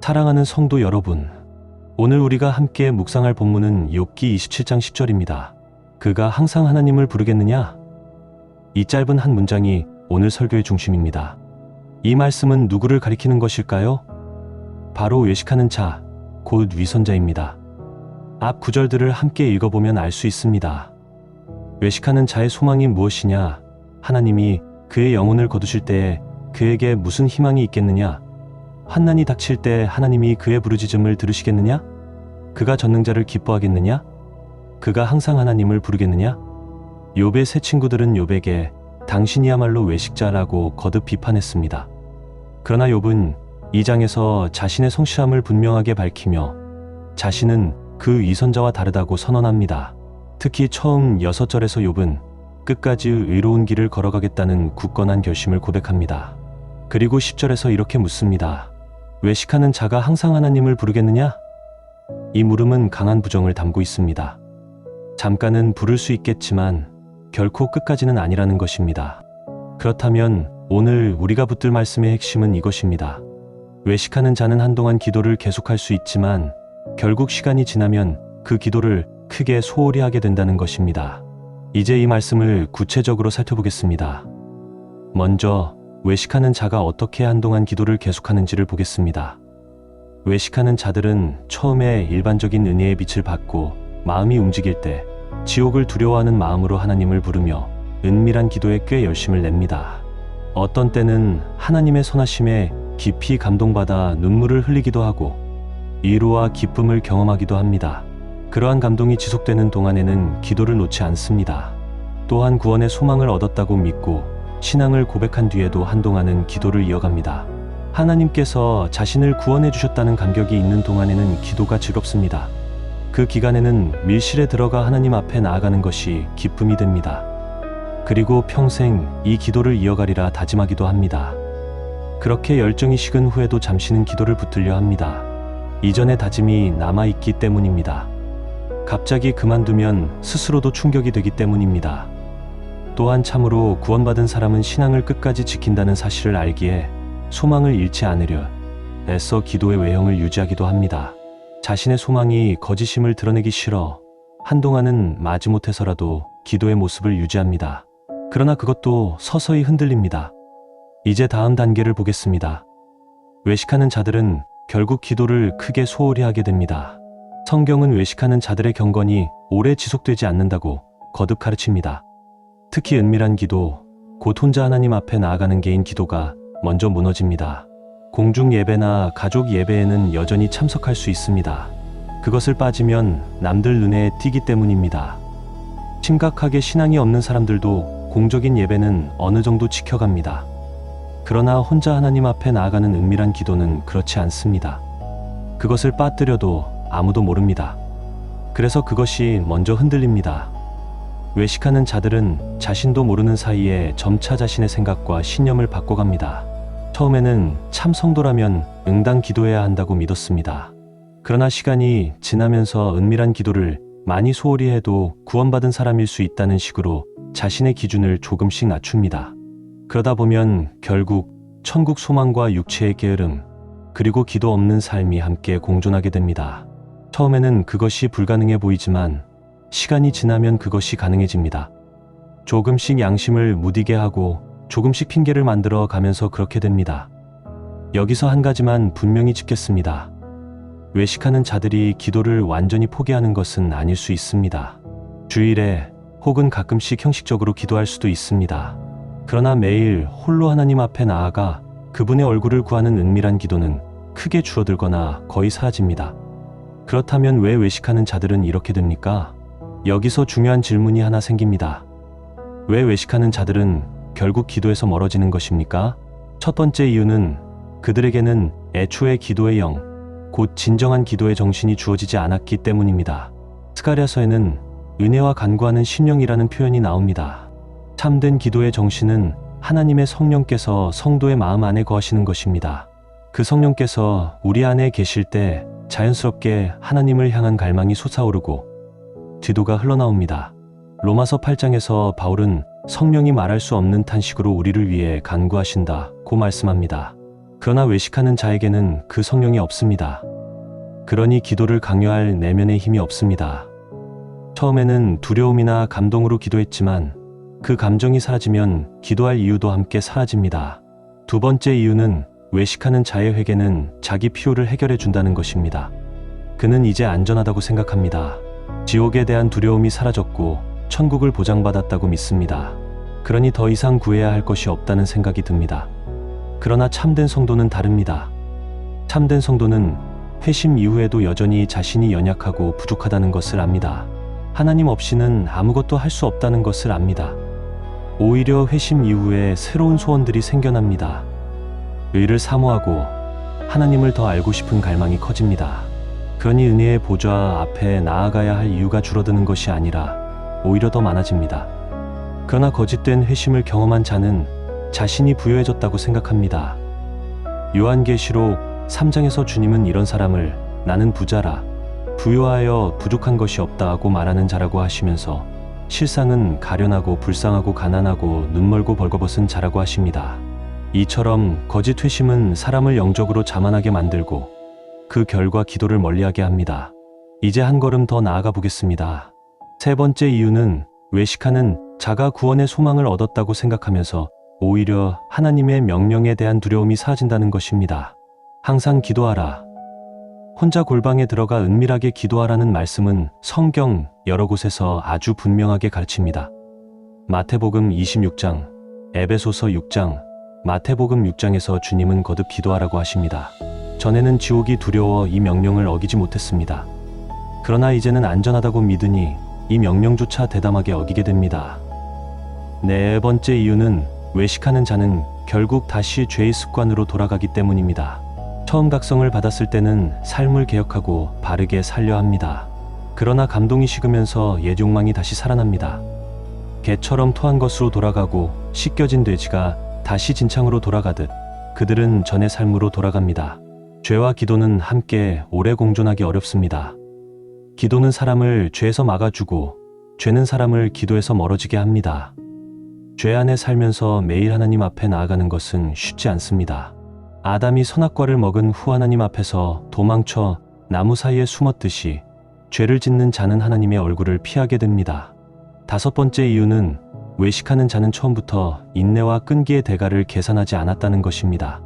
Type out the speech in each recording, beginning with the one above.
사랑하는 성도 여러분, 오늘 우리가 함께 묵상할 본문은 욥기 27장 10절입니다. 그가 항상 하나님을 부르겠느냐? 이 짧은 한 문장이 오늘 설교의 중심입니다. 이 말씀은 누구를 가리키는 것일까요? 바로 외식하는 자, 곧 위선자입니다. 앞 구절들을 함께 읽어보면 알 수 있습니다. 외식하는 자의 소망이 무엇이냐? 하나님이 그의 영혼을 거두실 때에 그에게 무슨 희망이 있겠느냐? 환난이 닥칠 때 하나님이 그의 부르짖음을 들으시겠느냐? 그가 전능자를 기뻐하겠느냐? 그가 항상 하나님을 부르겠느냐? 욥의 세 친구들은 욥에게 당신이야말로 외식자라고 거듭 비판했습니다. 그러나 욥은 이 장에서 자신의 성실함을 분명하게 밝히며 자신은 그 위선자와 다르다고 선언합니다. 특히 처음 6절에서 욥은 끝까지 의로운 길을 걸어가겠다는 굳건한 결심을 고백합니다. 그리고 10절에서 이렇게 묻습니다. 외식하는 자가 항상 하나님을 부르겠느냐? 이 물음은 강한 부정을 담고 있습니다. 잠깐은 부를 수 있겠지만 결코 끝까지는 아니라는 것입니다. 그렇다면 오늘 우리가 붙들 말씀의 핵심은 이것입니다. 외식하는 자는 한동안 기도를 계속할 수 있지만 결국 시간이 지나면 그 기도를 크게 소홀히 하게 된다는 것입니다. 이제 이 말씀을 구체적으로 살펴보겠습니다. 먼저 외식하는 자가 어떻게 한동안 기도를 계속하는지를 보겠습니다. 외식하는 자들은 처음에 일반적인 은혜의 빛을 받고 마음이 움직일 때 지옥을 두려워하는 마음으로 하나님을 부르며 은밀한 기도에 꽤 열심을 냅니다. 어떤 때는 하나님의 선하심에 깊이 감동받아 눈물을 흘리기도 하고 위로와 기쁨을 경험하기도 합니다. 그러한 감동이 지속되는 동안에는 기도를 놓지 않습니다. 또한 구원의 소망을 얻었다고 믿고 신앙을 고백한 뒤에도 한동안은 기도를 이어갑니다. 하나님께서 자신을 구원해 주셨다는 감격이 있는 동안에는 기도가 즐겁습니다. 그 기간에는 밀실에 들어가 하나님 앞에 나아가는 것이 기쁨이 됩니다. 그리고 평생 이 기도를 이어가리라 다짐하기도 합니다. 그렇게 열정이 식은 후에도 잠시는 기도를 붙들려 합니다. 이전의 다짐이 남아있기 때문입니다. 갑자기 그만두면 스스로도 충격이 되기 때문입니다. 또한 참으로 구원받은 사람은 신앙을 끝까지 지킨다는 사실을 알기에 소망을 잃지 않으려 애써 기도의 외형을 유지하기도 합니다. 자신의 소망이 거짓임을 드러내기 싫어 한동안은 마지못해서라도 기도의 모습을 유지합니다. 그러나 그것도 서서히 흔들립니다. 이제 다음 단계를 보겠습니다. 외식하는 자들은 결국 기도를 크게 소홀히 하게 됩니다. 성경은 외식하는 자들의 경건이 오래 지속되지 않는다고 거듭 가르칩니다. 특히 은밀한 기도, 곧 혼자 하나님 앞에 나아가는 개인 기도가 먼저 무너집니다. 공중 예배나 가족 예배에는 여전히 참석할 수 있습니다. 그것을 빠지면 남들 눈에 띄기 때문입니다. 심각하게 신앙이 없는 사람들도 공적인 예배는 어느 정도 지켜갑니다. 그러나 혼자 하나님 앞에 나아가는 은밀한 기도는 그렇지 않습니다. 그것을 빠뜨려도 아무도 모릅니다. 그래서 그것이 먼저 흔들립니다. 외식하는 자들은 자신도 모르는 사이에 점차 자신의 생각과 신념을 바꿔갑니다. 처음에는 참 성도라면 응당 기도해야 한다고 믿었습니다. 그러나 시간이 지나면서 은밀한 기도를 많이 소홀히 해도 구원받은 사람일 수 있다는 식으로 자신의 기준을 조금씩 낮춥니다. 그러다 보면 결국 천국 소망과 육체의 게으름, 그리고 기도 없는 삶이 함께 공존하게 됩니다. 처음에는 그것이 불가능해 보이지만 시간이 지나면 그것이 가능해집니다. 조금씩 양심을 무디게 하고 조금씩 핑계를 만들어 가면서 그렇게 됩니다. 여기서 한 가지만 분명히 짚겠습니다. 외식하는 자들이 기도를 완전히 포기하는 것은 아닐 수 있습니다. 주일에 혹은 가끔씩 형식적으로 기도할 수도 있습니다. 그러나 매일 홀로 하나님 앞에 나아가 그분의 얼굴을 구하는 은밀한 기도는 크게 줄어들거나 거의 사라집니다. 그렇다면 왜 외식하는 자들은 이렇게 됩니까? 여기서 중요한 질문이 하나 생깁니다. 왜 외식하는 자들은 결국 기도에서 멀어지는 것입니까? 첫 번째 이유는 그들에게는 애초에 기도의 영, 곧 진정한 기도의 정신이 주어지지 않았기 때문입니다. 스가랴서에는 은혜와 간구하는 심령이라는 표현이 나옵니다. 참된 기도의 정신은 하나님의 성령께서 성도의 마음 안에 거하시는 것입니다. 그 성령께서 우리 안에 계실 때 자연스럽게 하나님을 향한 갈망이 솟아오르고 기도가 흘러나옵니다. 로마서 8장에서 바울은 성령이 말할 수 없는 탄식으로 우리를 위해 간구하신다고 말씀합니다. 그러나 외식하는 자에게는 그 성령이 없습니다. 그러니 기도를 강요할 내면의 힘이 없습니다. 처음에는 두려움이나 감동으로 기도했지만 그 감정이 사라지면 기도할 이유도 함께 사라집니다. 두 번째 이유는 외식하는 자의 회개는 자기 필요를 해결해 준다는 것입니다. 그는 이제 안전하다고 생각합니다. 지옥에 대한 두려움이 사라졌고 천국을 보장받았다고 믿습니다. 그러니 더 이상 구해야 할 것이 없다는 생각이 듭니다. 그러나 참된 성도는 다릅니다. 참된 성도는 회심 이후에도 여전히 자신이 연약하고 부족하다는 것을 압니다. 하나님 없이는 아무것도 할 수 없다는 것을 압니다. 오히려 회심 이후에 새로운 소원들이 생겨납니다. 의를 사모하고 하나님을 더 알고 싶은 갈망이 커집니다. 그러니 은혜의 보좌 앞에 나아가야 할 이유가 줄어드는 것이 아니라 오히려 더 많아집니다. 그러나 거짓된 회심을 경험한 자는 자신이 부유해졌다고 생각합니다. 요한계시록 3장에서 주님은 이런 사람을 나는 부자라 부유하여 부족한 것이 없다 하고 말하는 자라고 하시면서 실상은 가련하고 불쌍하고 가난하고 눈멀고 벌거벗은 자라고 하십니다. 이처럼 거짓 회심은 사람을 영적으로 자만하게 만들고 그 결과 기도를 멀리하게 합니다. 이제 한 걸음 더 나아가 보겠습니다. 세 번째 이유는 외식하는 자가 구원의 소망을 얻었다고 생각하면서 오히려 하나님의 명령에 대한 두려움이 사라진다는 것입니다. 항상 기도하라. 혼자 골방에 들어가 은밀하게 기도하라는 말씀은 성경 여러 곳에서 아주 분명하게 가르칩니다. 마태복음 26장, 에베소서 6장, 마태복음 6장에서 주님은 거듭 기도하라고 하십니다. 전에는 지옥이 두려워 이 명령을 어기지 못했습니다. 그러나 이제는 안전하다고 믿으니 이 명령조차 대담하게 어기게 됩니다. 네 번째 이유는 외식하는 자는 결국 다시 죄의 습관으로 돌아가기 때문입니다. 처음 각성을 받았을 때는 삶을 개혁하고 바르게 살려 합니다. 그러나 감동이 식으면서 옛 욕망이 다시 살아납니다. 개처럼 토한 것으로 돌아가고 씻겨진 돼지가 다시 진창으로 돌아가듯 그들은 전의 삶으로 돌아갑니다. 죄와 기도는 함께 오래 공존하기 어렵습니다. 기도는 사람을 죄에서 막아주고 죄는 사람을 기도에서 멀어지게 합니다. 죄 안에 살면서 매일 하나님 앞에 나아가는 것은 쉽지 않습니다. 아담이 선악과를 먹은 후 하나님 앞에서 도망쳐 나무 사이에 숨었듯이 죄를 짓는 자는 하나님의 얼굴을 피하게 됩니다. 다섯 번째 이유는 외식하는 자는 처음부터 인내와 끈기의 대가를 계산하지 않았다는 것입니다.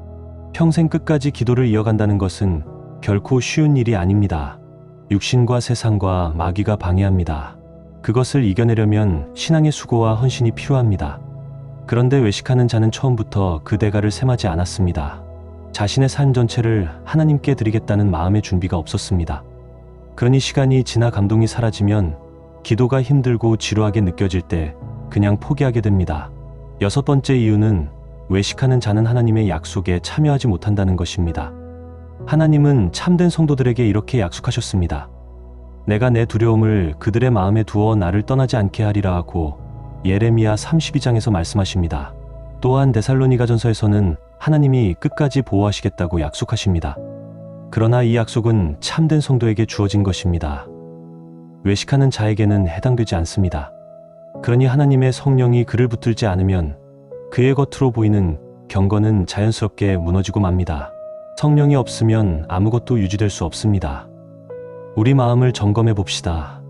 평생 끝까지 기도를 이어간다는 것은 결코 쉬운 일이 아닙니다. 육신과 세상과 마귀가 방해합니다. 그것을 이겨내려면 신앙의 수고와 헌신이 필요합니다. 그런데 외식하는 자는 처음부터 그 대가를 셈하지 않았습니다. 자신의 삶 전체를 하나님께 드리겠다는 마음의 준비가 없었습니다. 그러니 시간이 지나 감동이 사라지면 기도가 힘들고 지루하게 느껴질 때 그냥 포기하게 됩니다. 여섯 번째 이유는 외식하는 자는 하나님의 약속에 참여하지 못한다는 것입니다. 하나님은 참된 성도들에게 이렇게 약속하셨습니다. 내가 내 두려움을 그들의 마음에 두어 나를 떠나지 않게 하리라 하고 예레미야 32장에서 말씀하십니다. 또한 데살로니가전서에서는 하나님이 끝까지 보호하시겠다고 약속하십니다. 그러나 이 약속은 참된 성도에게 주어진 것입니다. 외식하는 자에게는 해당되지 않습니다. 그러니 하나님의 성령이 그를 붙들지 않으면 그의 겉으로 보이는 경건은 자연스럽게 무너지고 맙니다. 성령이 없으면 아무것도 유지될 수 없습니다. 우리 마음을 점검해 봅시다.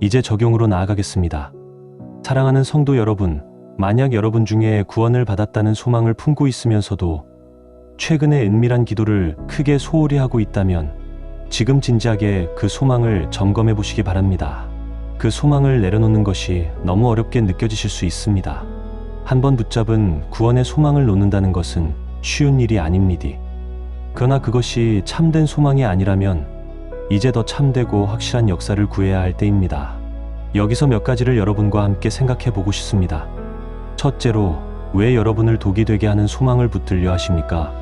이제 적용으로 나아가겠습니다. 사랑하는 성도 여러분, 만약 여러분 중에 구원을 받았다는 소망을 품고 있으면서도 최근에 은밀한 기도를 크게 소홀히 하고 있다면 지금 진지하게 그 소망을 점검해 보시기 바랍니다. 그 소망을 내려놓는 것이 너무 어렵게 느껴지실 수 있습니다. 한번 붙잡은 구원의 소망을 놓는다는 것은 쉬운 일이 아닙니다. 그러나 그것이 참된 소망이 아니라면 이제 더 참되고 확실한 역사를 구해야 할 때입니다. 여기서 몇 가지를 여러분과 함께 생각해 보고 싶습니다. 첫째로, 왜 여러분을 독이 되게 하는 소망을 붙들려 하십니까?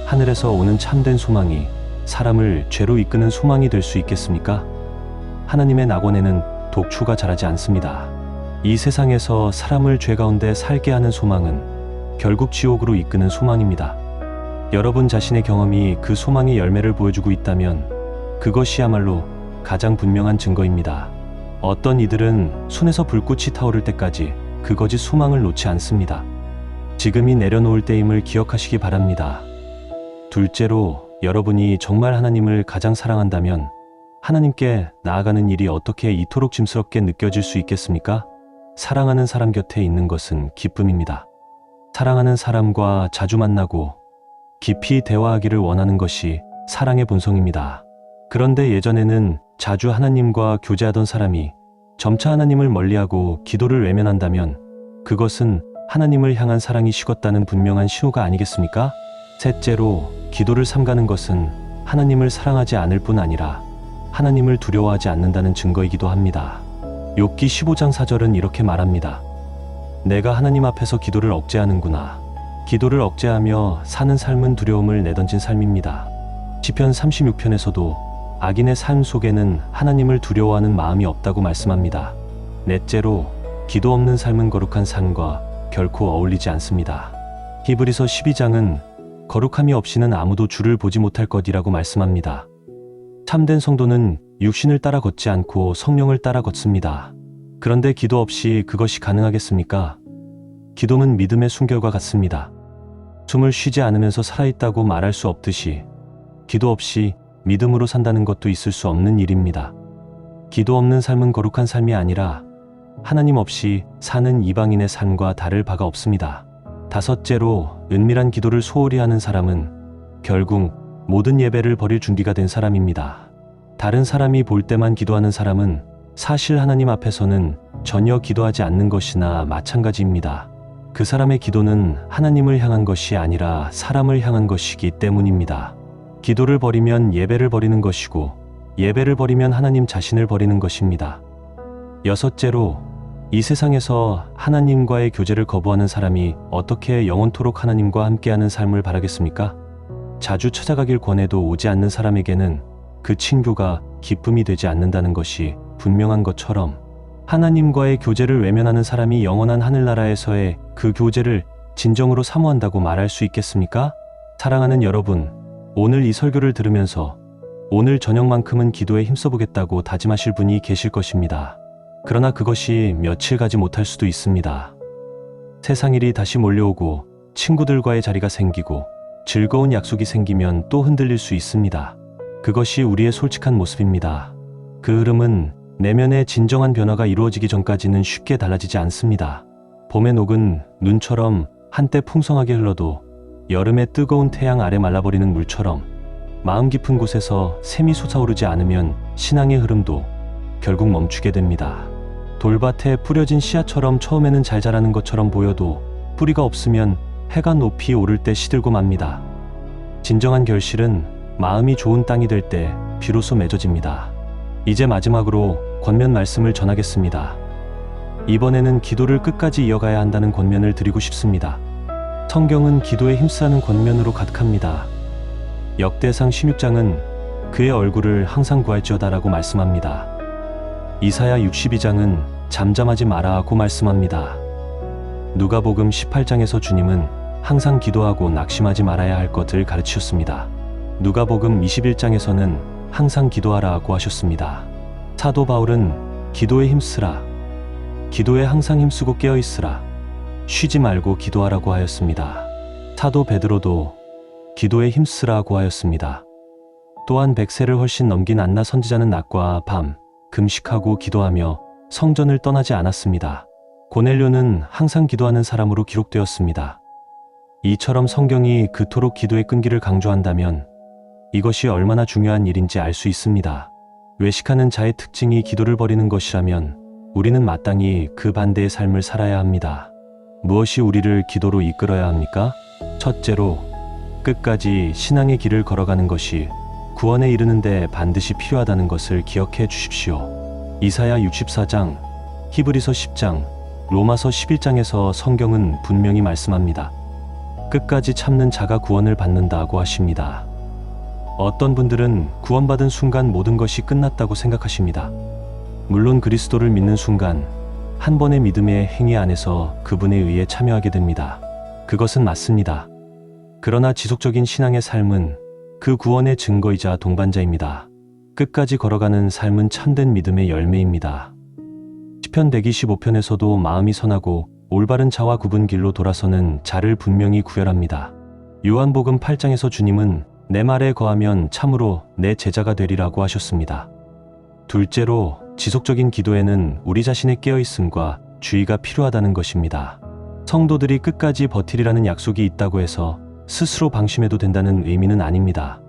하늘에서 오는 참된 소망이 사람을 죄로 이끄는 소망이 될 수 있겠습니까? 하나님의 낙원에는 독초가 자라지 않습니다. 이 세상에서 사람을 죄 가운데 살게 하는 소망은 결국 지옥으로 이끄는 소망입니다. 여러분 자신의 경험이 그 소망의 열매를 보여주고 있다면 그것이야말로 가장 분명한 증거입니다. 어떤 이들은 손에서 불꽃이 타오를 때까지 그 거짓 소망을 놓지 않습니다. 지금이 내려놓을 때임을 기억하시기 바랍니다. 둘째로, 여러분이 정말 하나님을 가장 사랑한다면 하나님께 나아가는 일이 어떻게 이토록 짐스럽게 느껴질 수 있겠습니까? 사랑하는 사람 곁에 있는 것은 기쁨입니다. 사랑하는 사람과 자주 만나고 깊이 대화하기를 원하는 것이 사랑의 본성입니다. 그런데 예전에는 자주 하나님과 교제하던 사람이 점차 하나님을 멀리하고 기도를 외면한다면 그것은 하나님을 향한 사랑이 식었다는 분명한 신호가 아니겠습니까? 셋째로, 기도를 삼가는 것은 하나님을 사랑하지 않을 뿐 아니라 하나님을 두려워하지 않는다는 증거이기도 합니다. 욥기 15장 4절은 이렇게 말합니다. 내가 하나님 앞에서 기도를 억제하는구나. 기도를 억제하며 사는 삶은 두려움을 내던진 삶입니다. 시편 36편에서도 악인의 삶 속에는 하나님을 두려워하는 마음이 없다고 말씀합니다. 넷째로, 기도 없는 삶은 거룩한 삶과 결코 어울리지 않습니다. 히브리서 12장은 거룩함이 없이는 아무도 주를 보지 못할 것이라고 말씀합니다. 참된 성도는 육신을 따라 걷지 않고 성령을 따라 걷습니다. 그런데 기도 없이 그것이 가능하겠습니까? 기도는 믿음의 순결과 같습니다. 숨을 쉬지 않으면서 살아있다고 말할 수 없듯이 기도 없이 믿음으로 산다는 것도 있을 수 없는 일입니다. 기도 없는 삶은 거룩한 삶이 아니라 하나님 없이 사는 이방인의 삶과 다를 바가 없습니다. 다섯째로, 은밀한 기도를 소홀히 하는 사람은 결국 모든 예배를 버릴 준비가 된 사람입니다. 다른 사람이 볼 때만 기도하는 사람은 사실 하나님 앞에서는 전혀 기도하지 않는 것이나 마찬가지입니다. 그 사람의 기도는 하나님을 향한 것이 아니라 사람을 향한 것이기 때문입니다. 기도를 버리면 예배를 버리는 것이고 예배를 버리면 하나님 자신을 버리는 것입니다. 여섯째로, 이 세상에서 하나님과의 교제를 거부하는 사람이 어떻게 영원토록 하나님과 함께하는 삶을 바라겠습니까? 자주 찾아가길 권해도 오지 않는 사람에게는 그 친교가 기쁨이 되지 않는다는 것이 분명한 것처럼 하나님과의 교제를 외면하는 사람이 영원한 하늘나라에서의 그 교제를 진정으로 사모한다고 말할 수 있겠습니까? 사랑하는 여러분, 오늘 이 설교를 들으면서 오늘 저녁만큼은 기도에 힘써보겠다고 다짐하실 분이 계실 것입니다. 그러나 그것이 며칠 가지 못할 수도 있습니다. 세상 일이 다시 몰려오고 친구들과의 자리가 생기고 즐거운 약속이 생기면 또 흔들릴 수 있습니다. 그것이 우리의 솔직한 모습입니다. 그 흐름은 내면의 진정한 변화가 이루어지기 전까지는 쉽게 달라지지 않습니다. 봄의 녹은 눈처럼 한때 풍성하게 흘러도 여름의 뜨거운 태양 아래 말라버리는 물처럼 마음 깊은 곳에서 샘이 솟아오르지 않으면 신앙의 흐름도 결국 멈추게 됩니다. 돌밭에 뿌려진 씨앗처럼 처음에는 잘 자라는 것처럼 보여도 뿌리가 없으면 해가 높이 오를 때 시들고 맙니다. 진정한 결실은 마음이 좋은 땅이 될 때 비로소 맺어집니다. 이제 마지막으로 권면 말씀을 전하겠습니다. 이번에는 기도를 끝까지 이어가야 한다는 권면을 드리고 싶습니다. 성경은 기도에 힘쓰라는 권면으로 가득합니다. 역대상 16장은 그의 얼굴을 항상 구할지어다라고 말씀합니다. 이사야 62장은 잠잠하지 마라고 말씀합니다. 누가복음 18장에서 주님은 항상 기도하고 낙심하지 말아야 할 것을 가르치셨습니다. 누가복음 21장에서는 항상 기도하라고 하셨습니다. 사도 바울은 기도에 힘쓰라, 기도에 항상 힘쓰고 깨어있으라, 쉬지 말고 기도하라고 하였습니다. 사도 베드로도 기도에 힘쓰라고 하였습니다. 또한 100세를 훨씬 넘긴 안나 선지자는 낮과 밤 금식하고 기도하며 성전을 떠나지 않았습니다. 고넬료는 항상 기도하는 사람으로 기록되었습니다. 이처럼 성경이 그토록 기도의 끈기를 강조한다면 이것이 얼마나 중요한 일인지 알 수 있습니다. 외식하는 자의 특징이 기도를 버리는 것이라면 우리는 마땅히 그 반대의 삶을 살아야 합니다. 무엇이 우리를 기도로 이끌어야 합니까? 첫째로, 끝까지 신앙의 길을 걸어가는 것이 구원에 이르는데 반드시 필요하다는 것을 기억해 주십시오. 이사야 64장, 히브리서 10장, 로마서 11장에서 성경은 분명히 말씀합니다. 끝까지 참는 자가 구원을 받는다고 하십니다. 어떤 분들은 구원받은 순간 모든 것이 끝났다고 생각하십니다. 물론 그리스도를 믿는 순간 한 번의 믿음의 행위 안에서 그분에 의해 참여하게 됩니다. 그것은 맞습니다. 그러나 지속적인 신앙의 삶은 그 구원의 증거이자 동반자입니다. 끝까지 걸어가는 삶은 참된 믿음의 열매입니다. 시편 125편에서도 마음이 선하고 올바른 자와 굽은 길로 돌아서는 자를 분명히 구별합니다. 요한복음 8장에서 주님은 내 말에 거하면 참으로 내 제자가 되리라고 하셨습니다. 둘째로, 지속적인 기도에는 우리 자신의 깨어있음과 주의가 필요하다는 것입니다. 성도들이 끝까지 버티리라는 약속이 있다고 해서 스스로 방심해도 된다는 의미는 아닙니다.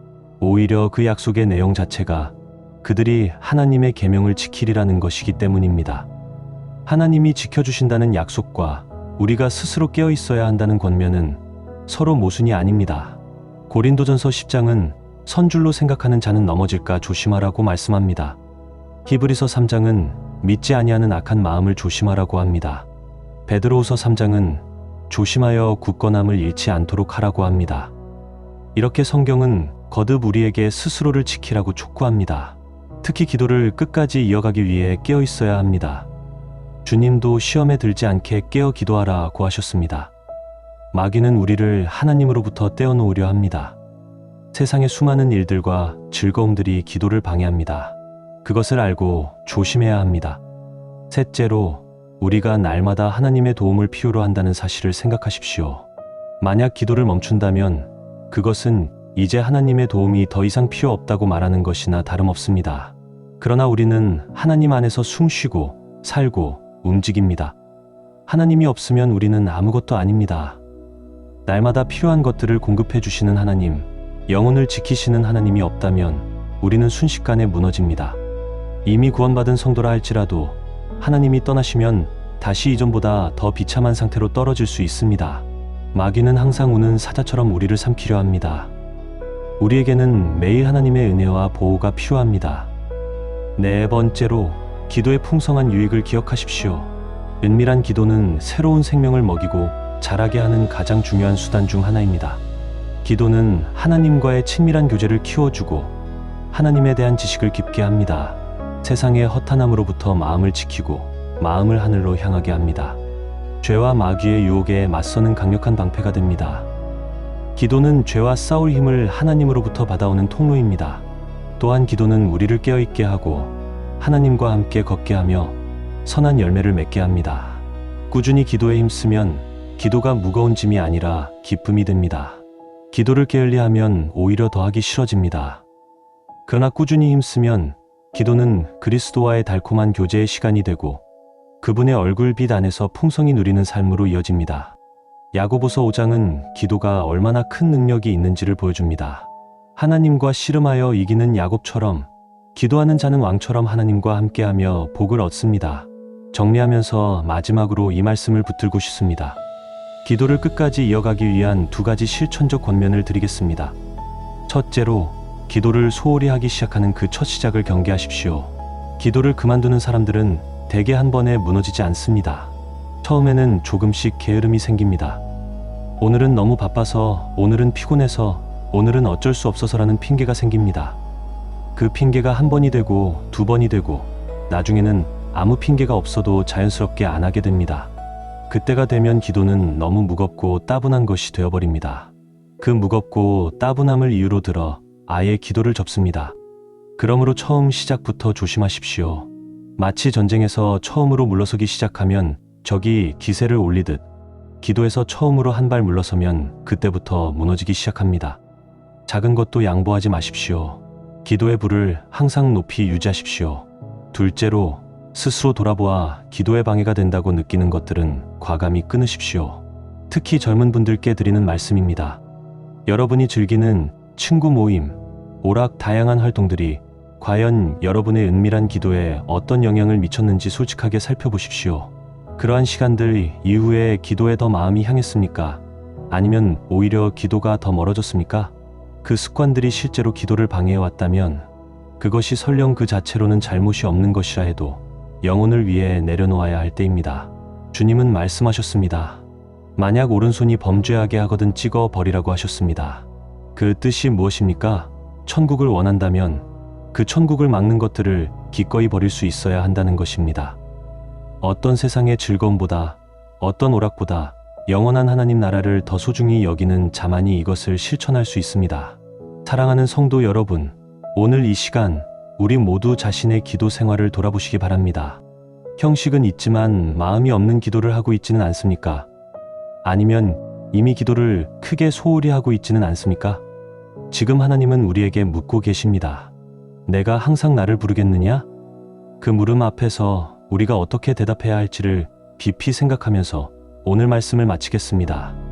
오히려 그 약속의 내용 자체가 그들이 하나님의 계명을 지키리라는 것이기 때문입니다. 하나님이 지켜주신다는 약속과 우리가 스스로 깨어있어야 한다는 권면은 서로 모순이 아닙니다. 고린도전서 10장은 선줄로 생각하는 자는 넘어질까 조심하라고 말씀합니다. 히브리서 3장은 믿지 아니하는 악한 마음을 조심하라고 합니다. 베드로후서 3장은 조심하여 굳건함을 잃지 않도록 하라고 합니다. 이렇게 성경은 거듭 우리에게 스스로를 지키라고 촉구합니다. 특히 기도를 끝까지 이어가기 위해 깨어 있어야 합니다. 주님도 시험에 들지 않게 깨어 기도하라고 하셨습니다. 마귀는 우리를 하나님으로부터 떼어놓으려 합니다. 세상의 수많은 일들과 즐거움들이 기도를 방해합니다. 그것을 알고 조심해야 합니다. 셋째로, 우리가 날마다 하나님의 도움을 필요로 한다는 사실을 생각하십시오. 만약 기도를 멈춘다면 그것은 이제 하나님의 도움이 더 이상 필요 없다고 말하는 것이나 다름없습니다. 그러나 우리는 하나님 안에서 숨쉬고 살고 움직입니다. 하나님이 없으면 우리는 아무것도 아닙니다. 날마다 필요한 것들을 공급해 주시는 하나님, 영혼을 지키시는 하나님이 없다면 우리는 순식간에 무너집니다. 이미 구원받은 성도라 할지라도 하나님이 떠나시면 다시 이전보다 더 비참한 상태로 떨어질 수 있습니다. 마귀는 항상 우는 사자처럼 우리를 삼키려 합니다. 우리에게는 매일 하나님의 은혜와 보호가 필요합니다. 네 번째로, 기도의 풍성한 유익을 기억하십시오. 은밀한 기도는 새로운 생명을 먹이고 자라게 하는 가장 중요한 수단 중 하나입니다. 기도는 하나님과의 친밀한 교제를 키워주고 하나님에 대한 지식을 깊게 합니다. 세상의 허탄함으로부터 마음을 지키고 마음을 하늘로 향하게 합니다. 죄와 마귀의 유혹에 맞서는 강력한 방패가 됩니다. 기도는 죄와 싸울 힘을 하나님으로부터 받아오는 통로입니다. 또한 기도는 우리를 깨어있게 하고 하나님과 함께 걷게 하며 선한 열매를 맺게 합니다. 꾸준히 기도에 힘쓰면 기도가 무거운 짐이 아니라 기쁨이 됩니다. 기도를 게을리하면 오히려 더하기 싫어집니다. 그러나 꾸준히 힘쓰면 기도는 그리스도와의 달콤한 교제의 시간이 되고 그분의 얼굴빛 안에서 풍성히 누리는 삶으로 이어집니다. 야고보서 5장은 기도가 얼마나 큰 능력이 있는지를 보여줍니다. 하나님과 씨름하여 이기는 야곱처럼 기도하는 자는 왕처럼 하나님과 함께하며 복을 얻습니다. 정리하면서 마지막으로 이 말씀을 붙들고 싶습니다. 기도를 끝까지 이어가기 위한 두 가지 실천적 권면을 드리겠습니다. 첫째로, 기도를 소홀히 하기 시작하는 그 첫 시작을 경계하십시오. 기도를 그만두는 사람들은 대개 한 번에 무너지지 않습니다. 처음에는 조금씩 게으름이 생깁니다. 오늘은 너무 바빠서, 오늘은 피곤해서, 오늘은 어쩔 수 없어서라는 핑계가 생깁니다. 그 핑계가 한 번이 되고 두 번이 되고 나중에는 아무 핑계가 없어도 자연스럽게 안 하게 됩니다. 그때가 되면 기도는 너무 무겁고 따분한 것이 되어버립니다. 그 무겁고 따분함을 이유로 들어 아예 기도를 접습니다. 그러므로 처음 시작부터 조심하십시오. 마치 전쟁에서 처음으로 물러서기 시작하면 적이 기세를 올리듯 기도에서 처음으로 한 발 물러서면 그때부터 무너지기 시작합니다. 작은 것도 양보하지 마십시오. 기도의 불을 항상 높이 유지하십시오. 둘째로, 스스로 돌아보아 기도에 방해가 된다고 느끼는 것들은 과감히 끊으십시오. 특히 젊은 분들께 드리는 말씀입니다. 여러분이 즐기는 친구 모임, 오락 다양한 활동들이 과연 여러분의 은밀한 기도에 어떤 영향을 미쳤는지 솔직하게 살펴보십시오. 그러한 시간들 이후에 기도에 더 마음이 향했습니까? 아니면 오히려 기도가 더 멀어졌습니까? 그 습관들이 실제로 기도를 방해해왔다면 그것이 설령 그 자체로는 잘못이 없는 것이라 해도 영혼을 위해 내려놓아야 할 때입니다. 주님은 말씀하셨습니다. 만약 오른손이 범죄하게 하거든 찍어 버리라고 하셨습니다. 그 뜻이 무엇입니까? 천국을 원한다면 그 천국을 막는 것들을 기꺼이 버릴 수 있어야 한다는 것입니다. 어떤 세상의 즐거움보다, 어떤 오락보다 영원한 하나님 나라를 더 소중히 여기는 자만이 이것을 실천할 수 있습니다. 사랑하는 성도 여러분, 오늘 이 시간 우리 모두 자신의 기도 생활을 돌아보시기 바랍니다. 형식은 있지만 마음이 없는 기도를 하고 있지는 않습니까? 아니면 이미 기도를 크게 소홀히 하고 있지는 않습니까? 지금 하나님은 우리에게 묻고 계십니다. 내가 항상 나를 부르겠느냐? 그 물음 앞에서 우리가 어떻게 대답해야 할지를 깊이 생각하면서 오늘 말씀을 마치겠습니다.